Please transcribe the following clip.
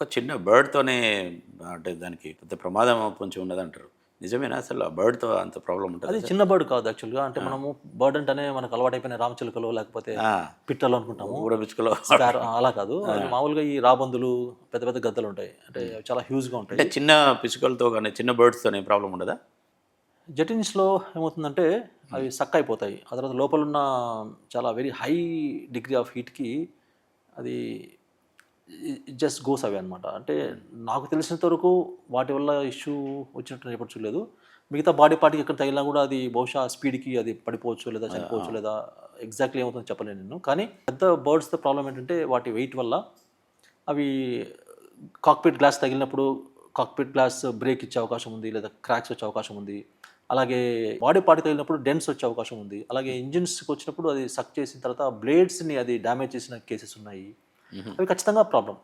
ఒక చిన్న బర్డ్‌తోనే అంటే దానికి పెద్ద ప్రమాదం పొంచి ఉన్నదంటారు. నిజమేనా అసలు? ఆ బర్డ్‌తో అంత ప్రాబ్లమ్ ఉంటదా అది సార్? చిన్న బర్డ్ కాదు యాక్చువల్‌గా. అంటే మనము బర్డ్ అంటేనే మనకు అలవాటైపోయిన రామచిలుకలో లేకపోతే ఆ! పిట్టలు అనుకుంటాము. ఊరబిచ్చుకలో స్పారో అలా కాదు. ఆ! అది మామూలుగా ఈ రాబందులు, పెద్ద పెద్ద గద్దలుంటాయి. అంటే హ్మ్. చాలా హ్యూజ్‌గా అంటే ఉంటాయి. చిన్న పిచ్చుకలతో గాని, చిన్న బర్డ్స్‌తోని ఏం ప్రాబ్లమ్ ఉండదా? జెటిన్స్‌లో ఏమవుతుందంటే హ్మ్. అవి సక్ అయిపోతాయి. ఆ తర్వాత లోపలున్న చాలా వెరీ హై డిగ్రీ ఆఫ్ హీట్‌కి అది ఇట్ జస్ట్ గోస్ అవే అనమాట. అంటే హ్మ్. నాకు తెలిసినంత వరకు వాటి వల్ల ఇష్యూ వచ్చినట్టు నేను ఎప్పుడు చూడలేదు. మిగతా బాడీ పార్ట్‌కి ఎక్కడ తగిలినా కూడా అది బహుశా స్పీడ్‌కి అది పడిపోవచ్చు లేదా ఆ! చనిపోవచ్చు లేదా ఎగ్జాక్ట్‌లీ ఏమవుతుందో చెప్పలేను నేను. కానీ పెద్ద బర్డ్స్‌తో ప్రాబ్లమ్ ఏంటంటే వాటి వెయిట్ వల్ల అవి కాక్‌పిట్ గ్లాస్ తగిలినప్పుడు కాక్‌పిట్ గ్లాస్ బ్రేక్ ఇచ్చే అవకాశం ఉంది. లేదా క్రాక్స్ వచ్చే అవకాశం ఉంది. అలాగే బాడీ పార్ట్‌కి తగిలినప్పుడు డెంట్స్ వచ్చే అవకాశం ఉంది. అలాగే ఇంజిన్స్‌కి వచ్చినప్పుడు అది సక్ చేసిన తర్వాత బ్లేడ్స్‌ని అది డ్యామేజ్ చేసిన కేసెస్ ఉన్నాయి. హుహు. అవి ఖచ్చితంగా ప్రాబ్లమ్.